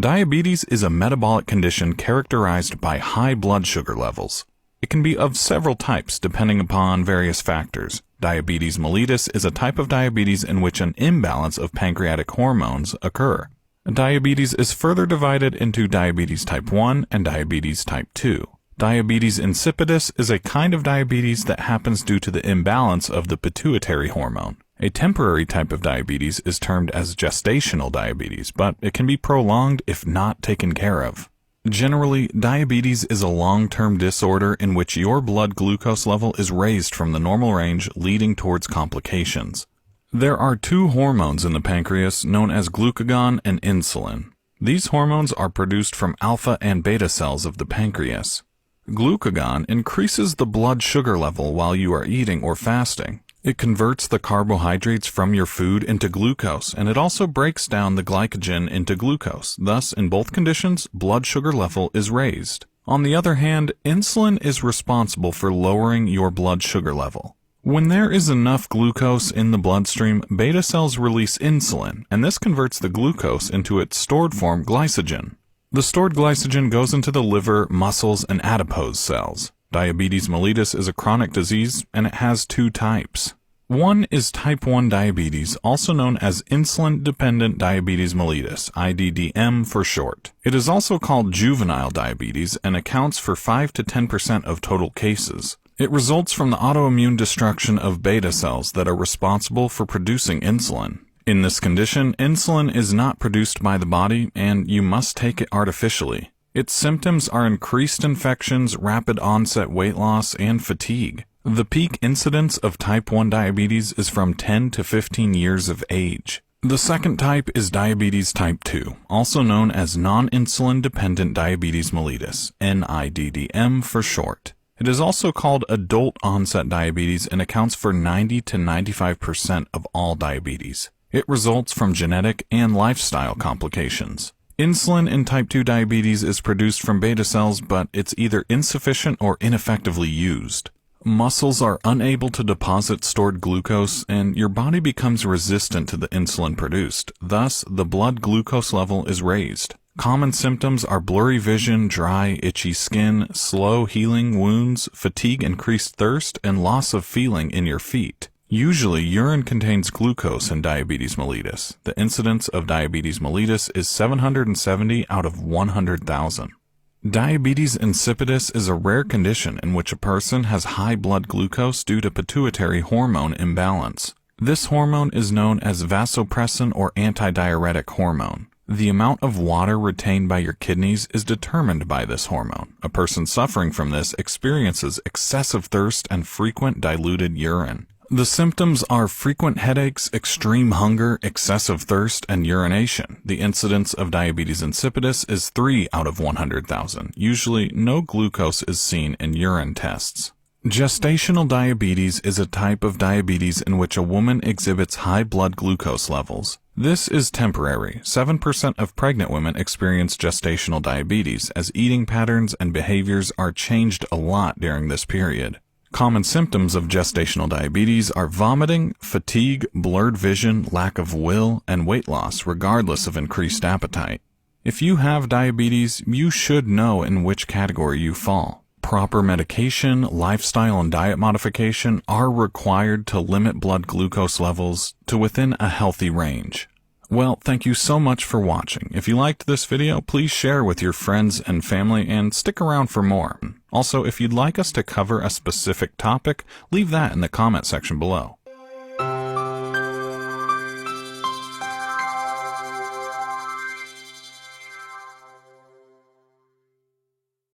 Diabetes is a metabolic condition characterized by high blood sugar levels. It can be of several types depending upon various factors. Diabetes mellitus is a type of diabetes in which an imbalance of pancreatic hormones occur. Diabetes is further divided into diabetes type 1 and diabetes type 2. Diabetes insipidus is a kind of diabetes that happens due to the imbalance of the pituitary hormone. A temporary type of diabetes is termed as gestational diabetes, but it can be prolonged if not taken care of. Generally, diabetes is a long-term disorder in which your blood glucose level is raised from the normal range, leading towards complications. There are two hormones in the pancreas known as glucagon and insulin. These hormones are produced from alpha and beta cells of the pancreas. Glucagon increases the blood sugar level while you are eating or fasting. It converts the carbohydrates from your food into glucose, and it also breaks down the glycogen into glucose. Thus, in both conditions, blood sugar level is raised. On the other hand, insulin is responsible for lowering your blood sugar level. When there is enough glucose in the bloodstream, beta cells release insulin, and this converts the glucose into its stored form glycogen. The stored glycogen goes into the liver, muscles, and adipose cells. Diabetes mellitus is a chronic disease, and it has two types. One is type 1 diabetes, also known as insulin-dependent diabetes mellitus, IDDM for short. It is also called juvenile diabetes and accounts for 5 to 10% of total cases. It results from the autoimmune destruction of beta cells that are responsible for producing insulin. In this condition, insulin is not produced by the body, and you must take it artificially. Its symptoms are increased infections, rapid onset weight loss, and fatigue. The peak incidence of type 1 diabetes is from 10 to 15 years of age. The second type is diabetes type 2, also known as non-insulin dependent diabetes mellitus, NIDDM for short. It is also called adult onset diabetes and accounts for 90 to 95% of all diabetes. It results from genetic and lifestyle complications. Insulin in type 2 diabetes is produced from beta cells, but it's either insufficient or ineffectively used. Muscles are unable to deposit stored glucose, and your body becomes resistant to the insulin produced. Thus, the blood glucose level is raised. Common symptoms are blurry vision, dry, itchy skin, slow healing wounds, fatigue, increased thirst, and loss of feeling in your feet. Usually, urine contains glucose in diabetes mellitus. The incidence of diabetes mellitus is 770 out of 100,000. Diabetes insipidus is a rare condition in which a person has high blood glucose due to pituitary hormone imbalance. This hormone is known as vasopressin or antidiuretic hormone. The amount of water retained by your kidneys is determined by this hormone. A person suffering from this experiences excessive thirst and frequent diluted urine. The symptoms are frequent headaches, extreme hunger, excessive thirst, and urination. The incidence of diabetes insipidus is 3 out of 100,000. Usually, no glucose is seen in urine tests. Gestational diabetes is a type of diabetes in which a woman exhibits high blood glucose levels. This is temporary. 7% of pregnant women experience gestational diabetes, as eating patterns and behaviors are changed a lot during this period. Common symptoms of gestational diabetes are vomiting, fatigue, blurred vision, lack of will, and weight loss, regardless of increased appetite. If you have diabetes, you should know in which category you fall. Proper medication, lifestyle, and diet modification are required to limit blood glucose levels to within a healthy range. Well, thank you so much for watching. If you liked this video, please share with your friends and family and stick around for more. Also, if you'd like us to cover a specific topic, leave that in the comment section below.